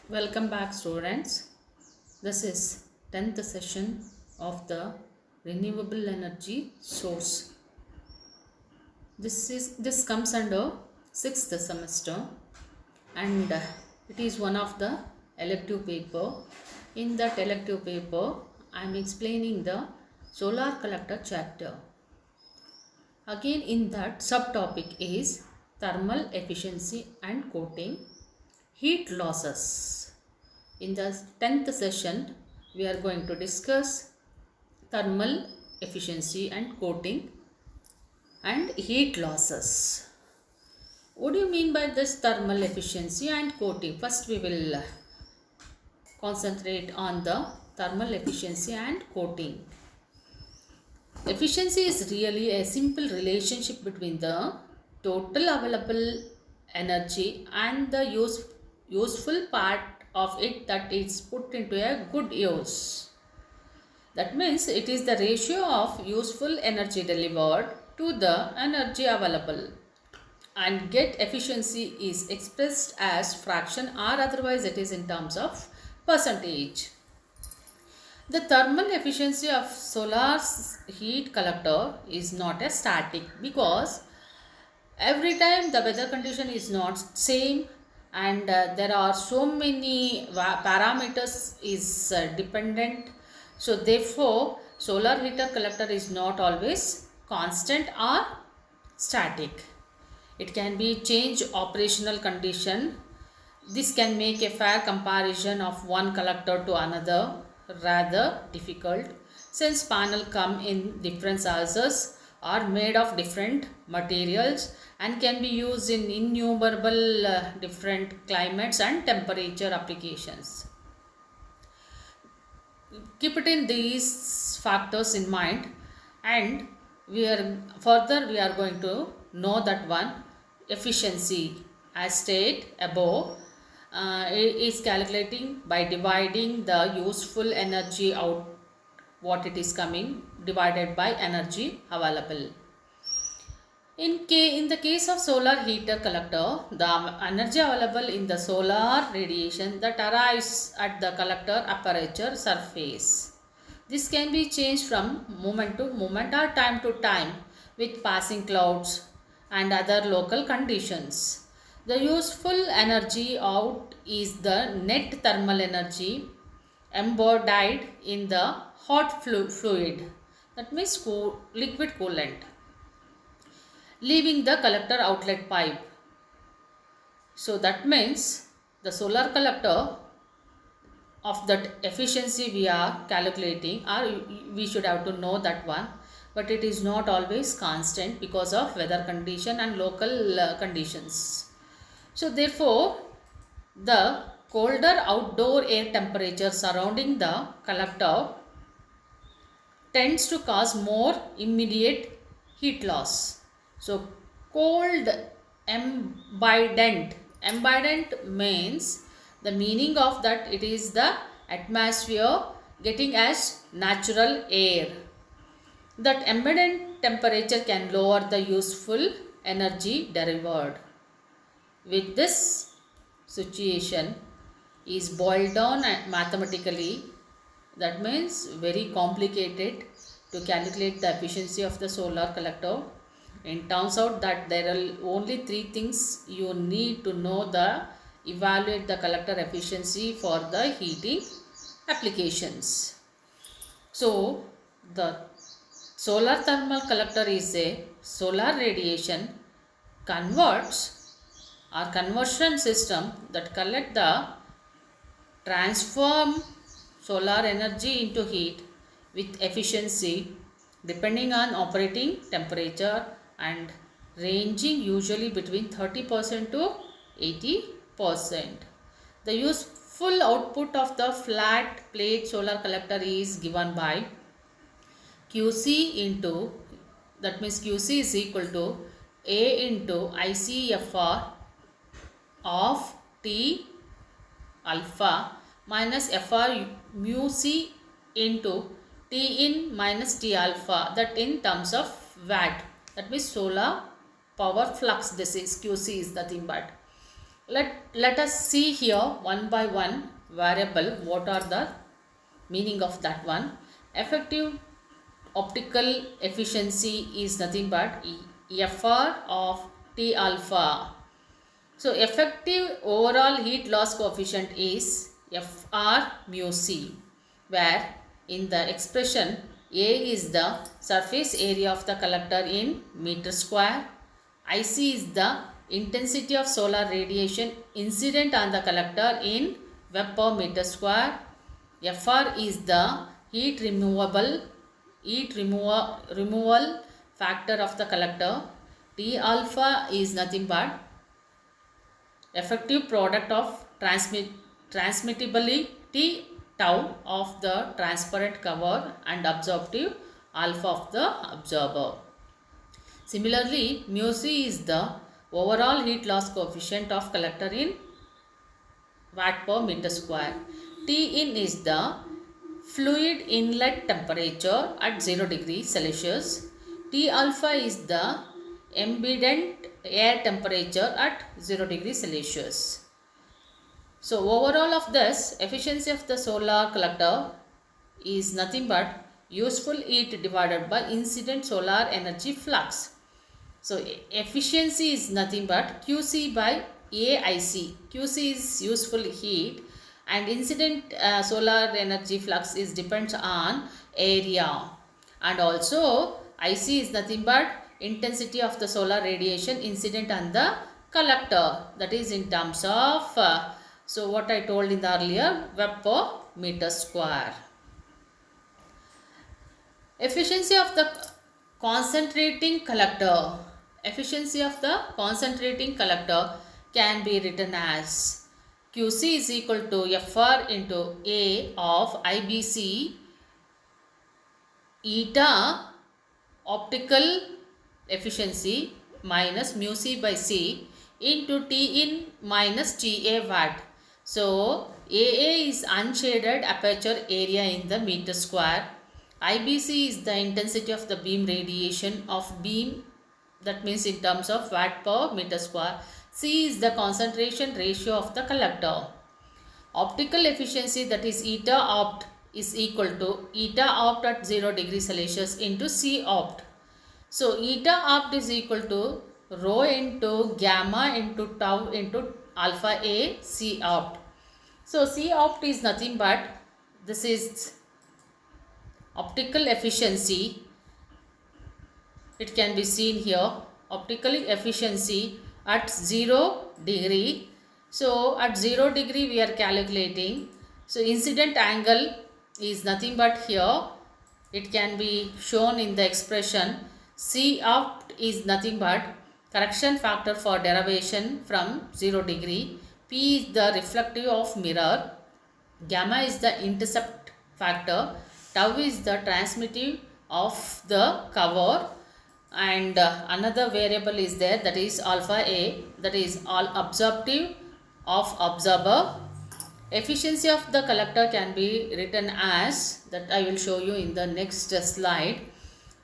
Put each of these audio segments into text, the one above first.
Welcome back, students. This is 10th session of the renewable energy source. This comes under 6th semester, and it is one of the elective paper. In that elective paper, I am explaining the solar collector chapter. Again, in that subtopic is thermal efficiency and coating, heat losses. In the 10th session, we are going to discuss thermal efficiency and coating and heat losses. What do you mean by this thermal efficiency and coating? First, we will concentrate on the thermal efficiency and coating. Efficiency is really a simple relationship between the total available energy and the useful part of it that is put into a good use. That means it is the ratio of useful energy delivered to the energy available, and get efficiency is expressed as fraction or otherwise it is in terms of percentage. The thermal efficiency of solar heat collector is not a static, because every time the weather condition is not same, and there are so many parameters is dependent. So therefore solar heater collector is not always constant or static. It can be change operational condition. This can make a fair comparison of one collector to another rather difficult, since panel come in different sizes, are made of different materials, and can be used in innumerable different climates and temperature applications. Keep it in these factors in mind, and we are going to know that one efficiency, as stated above, is calculating by dividing the useful energy out, what it is coming, divided by energy available. In the case of solar heater collector, the energy available in the solar radiation that arrives at the collector aperture surface. This can be changed from moment to moment or time to time with passing clouds and other local conditions. The useful energy out is the net thermal energy embodied in the hot fluid, that means liquid coolant, leaving the collector outlet pipe. So that means the solar collector of that efficiency we are calculating, or we should have to know that one, but it is not always constant because of weather condition and local conditions. So therefore the colder outdoor air temperature surrounding the collector tends to cause more immediate heat loss. So cold ambient means, the meaning of that, it is the atmosphere getting as natural air. That ambient temperature can lower the useful energy derived. With this situation is boiled down mathematically, that means very complicated to calculate the efficiency of the solar collector. It turns out that there are only three things you need to know the evaluate the collector efficiency for the heating applications. So the solar thermal collector is a solar radiation conversion system that collect the transform solar energy into heat with efficiency depending on operating temperature, and ranging usually between 30% to 80%. The useful output of the flat plate solar collector is given by QC into, that means QC is equal to A into ICFR of T alpha minus FR mu C into T in minus T alpha, that in terms of watt, that means solar power flux. This is QC is the thing, but Let us see here one by one variable what are the meaning of that one. Effective optical efficiency is nothing but FR of T alpha. So effective overall heat loss coefficient is Fr mu c, where in the expression A is the surface area of the collector in meter square, IC is the intensity of solar radiation incident on the collector in Web per meter square, Fr is the heat removal factor of the collector, T alpha is nothing but effective product of transmittability tau of the transparent cover and absorptive alpha of the absorber. Similarly, mu c is the overall heat loss coefficient of collector in watt per meter square. T in is the fluid inlet temperature at 0 degrees Celsius. T alpha is the ambient air temperature at 0 degrees Celsius. So overall of this, efficiency of the solar collector is nothing but useful heat divided by incident solar energy flux. So efficiency is nothing but QC by AIC. QC is useful heat and incident solar energy flux is depends on area, and also IC is nothing but intensity of the solar radiation incident on the collector, that is in terms of so what I told in the earlier Web per meter square. Efficiency of the concentrating collector. Efficiency of the concentrating collector can be written as QC is equal to FR into A of IBC eta optical efficiency minus mu c by c into T in minus TA watt. So AA is unshaded aperture area in the meter square. IBC is the intensity of the beam radiation of beam, that means in terms of watt per meter square. C is the concentration ratio of the collector. Optical efficiency, that is eta opt, is equal to eta opt at 0 degrees Celsius into C opt. So eta opt is equal to rho into gamma into tau into alpha A C opt. So C opt is nothing but, this is optical efficiency. It can be seen here, optical efficiency at 0 degree. So at 0 degree we are calculating. So incident angle is nothing but here. It can be shown in the expression. C opt is nothing but correction factor for derivation from 0 degree. P is the reflective of mirror. Gamma is the intercept factor. Tau is the transmittive of the cover. And another variable is there, that is alpha A, that is all absorptive of observer. Efficiency of the collector can be written as, that I will show you in the next slide,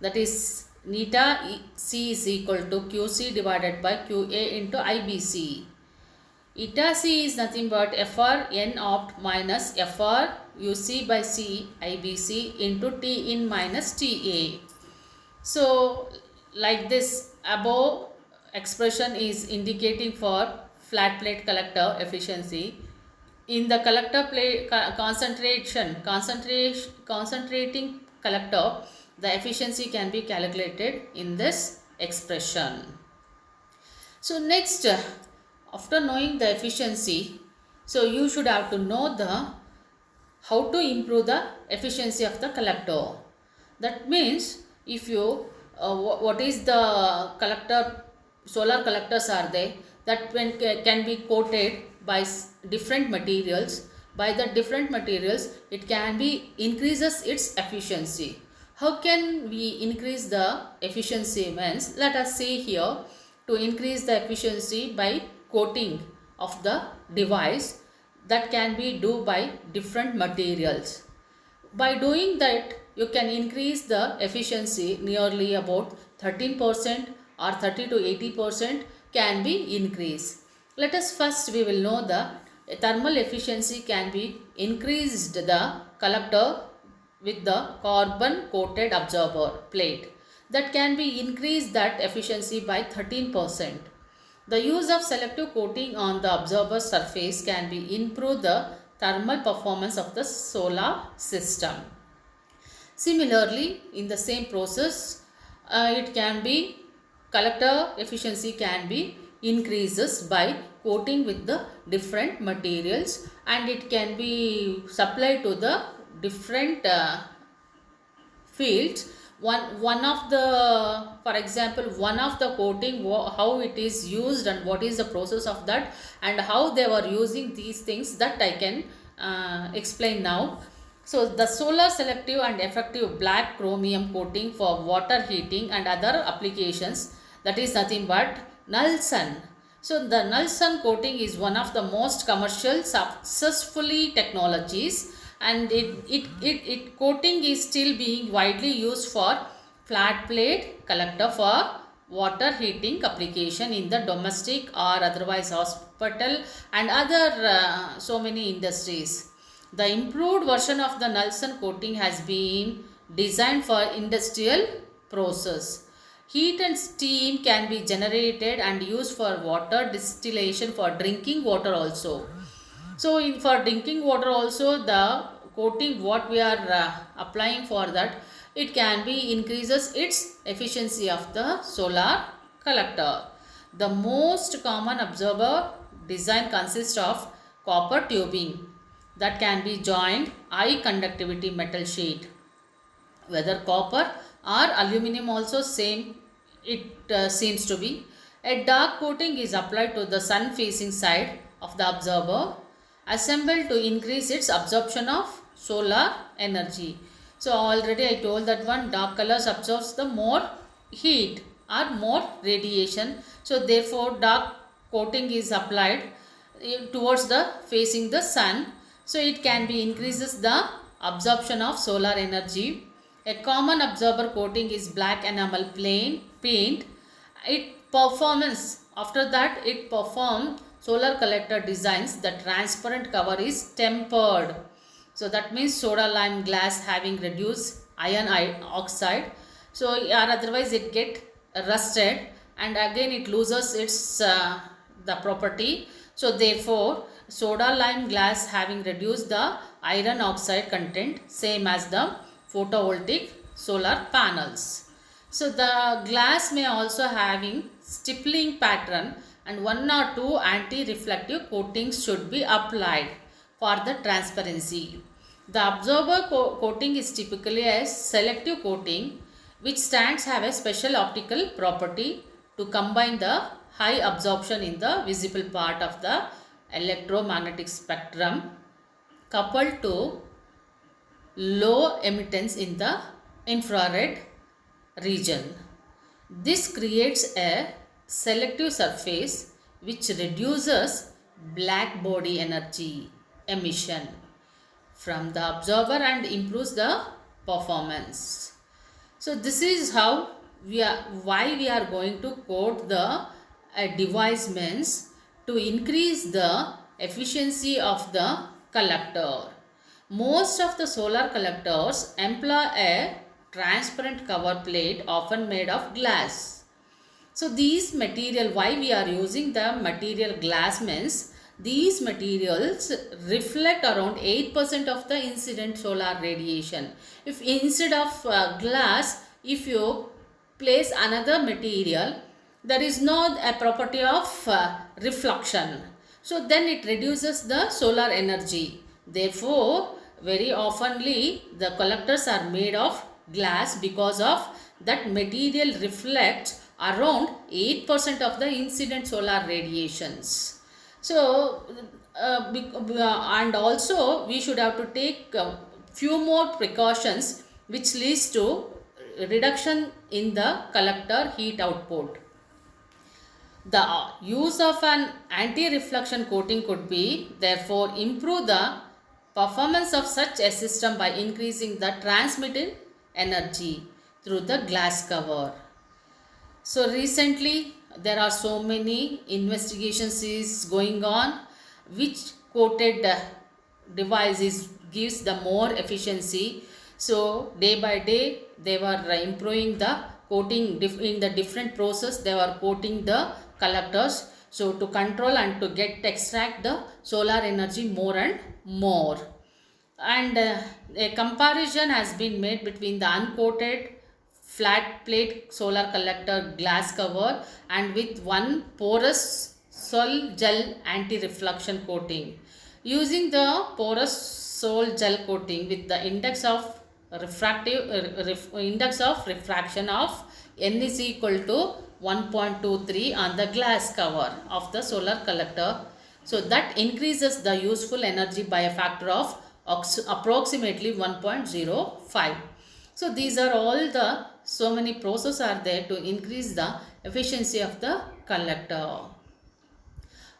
that is neta C is equal to QC divided by QA into IBC. Eta C is nothing but FR N opt minus FR UC by C IBC into T in minus TA. So like this, above expression is indicating for flat plate collector efficiency. In the collector plate concentrating collector, the efficiency can be calculated in this expression. So next, after knowing the efficiency, so you should have to know the how to improve the efficiency of the collector. That means if you what is the collector, solar collectors are there that when can be coated by different materials. By the different materials it can be increases its efficiency. How can we increase the efficiency means, let us see here, to increase the efficiency by coating of the device, that can be do by different materials. By doing that you can increase the efficiency nearly about 13% or 30 to 80% can be increased. Let us first we will know the thermal efficiency can be increased the collector with the carbon coated absorber plate that can be increased that efficiency by 13%. The use of selective coating on the absorber surface can be improve the thermal performance of the solar system. Similarly, in the same process, it can be collector efficiency can be increases by coating with the different materials, and it can be supplied to the different fields. One of the, for example, one of the coating, how it is used and what is the process of that and how they were using these things, that I can explain now. So the solar selective and effective black chromium coating for water heating and other applications, that is nothing but Knudsen. So the Knudsen coating is one of the most commercial successfully technologies, and it coating is still being widely used for flat plate collector for water heating application in the domestic or otherwise hospital and other so many industries. The improved version of the Knudsen coating has been designed for industrial process. Heat and steam can be generated and used for water distillation for drinking water also. So for drinking water also, the coating what we are applying for that, it can be increases its efficiency of the solar collector. The most common absorber design consists of copper tubing that can be joined high conductivity metal sheet, whether copper or aluminum also same it seems to be. A dark coating is applied to the sun facing side of the absorber, assembled to increase its absorption of solar energy. So already I told that one dark colors absorbs the more heat or more radiation. So therefore dark coating is applied towards the facing the sun. So it can be increases the absorption of solar energy. A common absorber coating is black enamel plain paint. It performance after that it perform solar collector designs. The transparent cover is tempered. So that means soda lime glass having reduced iron oxide. So or otherwise it get rusted and again it loses its the property. So therefore soda lime glass having reduced the iron oxide content same as the photovoltaic solar panels. So the glass may also having stippling pattern and one or two anti-reflective coatings should be applied for the transparency. The absorber coating is typically a selective coating which stands have a special optical property to combine the high absorption in the visible part of the electromagnetic spectrum coupled to low emittance in the infrared region. This creates a selective surface which reduces black body energy emission from the absorber and improves the performance. So this is how why we are going to coat the device means to increase the efficiency of the collector. Most of the solar collectors employ a transparent cover plate often made of glass. So these material, why we are using the material glass means these materials reflect around 8% of the incident solar radiation. If instead of glass, if you place another material, there is no a property of reflection. So then it reduces the solar energy. Therefore, very oftenly the collectors are made of glass because of that material reflects around 8% of the incident solar radiations. So and also we should have to take few more precautions which leads to reduction in the collector heat output. The use of an anti-reflection coating could be therefore improve the performance of such a system by increasing the transmitted energy through the glass cover. So recently there are so many investigations is going on, which coated device is gives the more efficiency. So day by day they were improving the coating in the different process. They were coating the collectors, so to control and to get extract the solar energy more and more. And a comparison has been made between the uncoated flat plate solar collector glass cover and with one porous sol gel anti-reflection coating. Using the porous sol gel coating with the index of index of refraction of n is equal to 1.23 on the glass cover of the solar collector, so that increases the useful energy by a factor of approximately 1.05. So these are all the so many processes are there to increase the efficiency of the collector.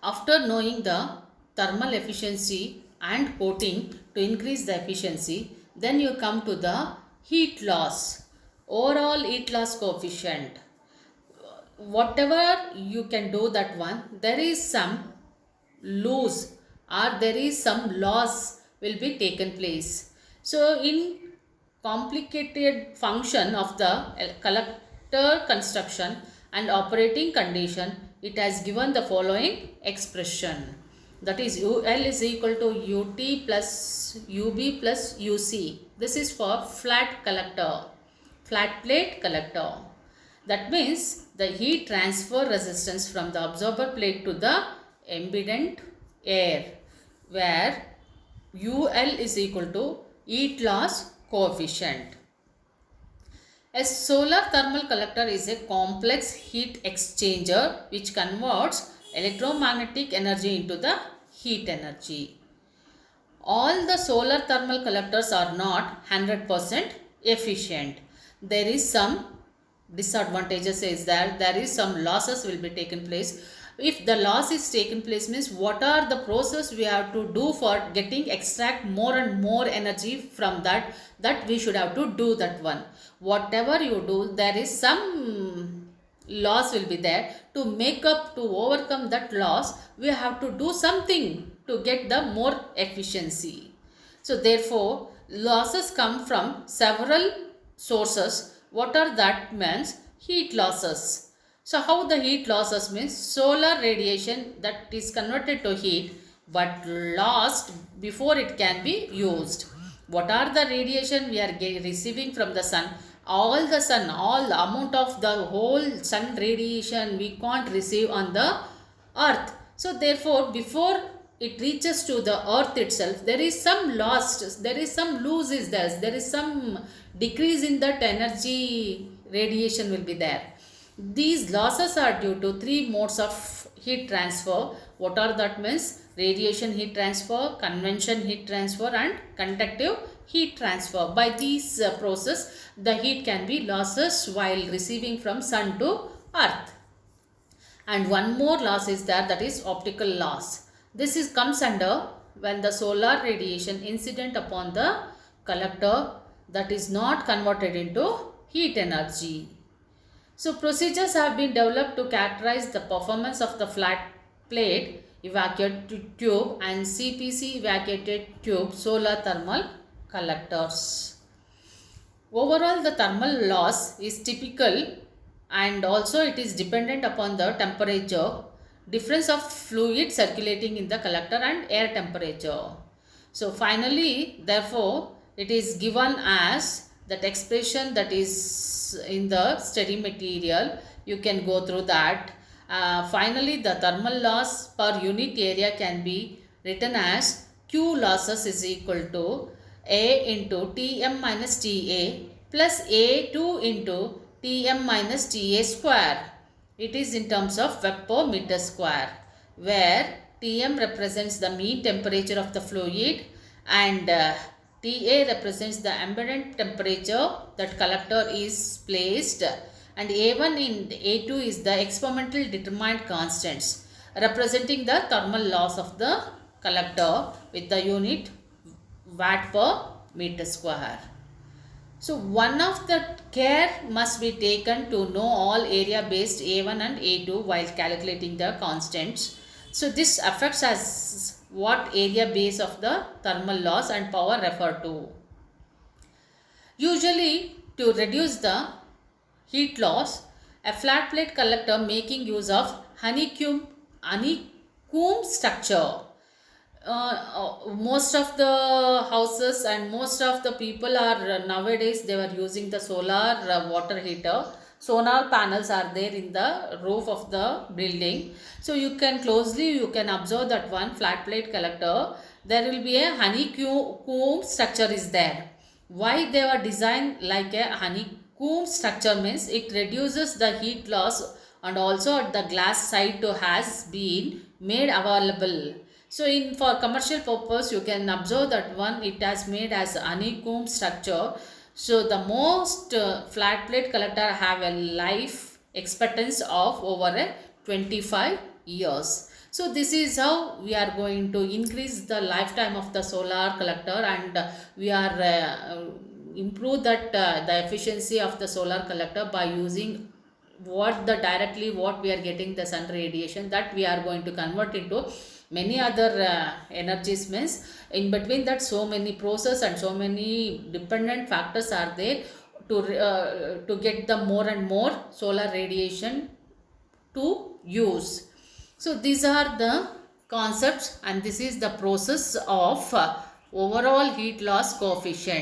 After knowing the thermal efficiency and coating to increase the efficiency, then you come to the heat loss, overall heat loss coefficient. Whatever you can do that one, there is some lose or there is some loss will be taken place. So in complicated function of the collector construction and operating condition, it has given the following expression, that is UL is equal to UT plus UB plus UC. This is for flat collector, flat plate collector. That means the heat transfer resistance from the absorber plate to the ambient air, where UL is equal to heat loss coefficient. A solar thermal collector is a complex heat exchanger which converts electromagnetic energy into the heat energy. All the solar thermal collectors are not 100% efficient. There is some disadvantages is that there is some losses will be taken place. If the loss is taken place means what are the process we have to do for getting extract more and more energy from that we should have to do that one. Whatever you do, there is some loss will be there. To make up, to overcome that loss, we have to do something to get the more efficiency. So therefore losses come from several sources. What are that means? Heat losses. So how the heat losses means? Solar radiation that is converted to heat but lost before it can be used. What are the radiation we are receiving from the sun? All the sun, all the amount of the whole sun radiation we can't receive on the earth. So therefore before it reaches to the earth itself, there is some loss, there is some lose is there is some decrease in that energy radiation will be there. These losses are due to three modes of heat transfer. What are that means? Radiation heat transfer, convection heat transfer and conductive heat transfer. By these process, the heat can be losses while receiving from sun to earth. And one more loss is there, that is optical loss. This is comes under when the solar radiation incident upon the collector that is not converted into heat energy. So procedures have been developed to characterize the performance of the flat plate evacuated tube and CPC evacuated tube solar thermal collectors. Overall, the thermal loss is typical and also it is dependent upon the temperature, difference of fluid circulating in the collector and air temperature. So finally, therefore, it is given as that expression that is in the study material. You can go through that. Finally, the thermal loss per unit area can be written as Q losses is equal to A into Tm minus Ta plus A2 into Tm minus Ta square. It is in terms of Web per meter square, where Tm represents the mean temperature of the fluid and Ta represents the ambient temperature that collector is placed, and A1 and A2 is the experimental determined constants representing the thermal loss of the collector with the unit watt per meter square. So one of the care must be taken to know all area based A1 and A2 while calculating the constants. So this affects as what area base of the thermal loss and power refer to. Usually to reduce the heat loss, a flat plate collector making use of honeycomb structure. Most of the houses and most of the people are nowadays they were using the solar water heater. Solar panels are there in the roof of the building, so you can observe that one flat plate collector there will be a honeycomb structure is there. Why they were designed like a honeycomb structure means it reduces the heat loss, and also the glass side to has been made available. So in for commercial purpose you can observe that one it has made as honeycomb structure. So the most flat plate collector have a life expectancy of over a 25 years. So this is how we are going to increase the lifetime of the solar collector, and we are improve that the efficiency of the solar collector by using what we are getting the sun radiation, that we are going to convert into many other energies means in between that so many process and so many dependent factors are there to get the more and more solar radiation to use. So these are the concepts and this is the process of overall heat loss coefficient.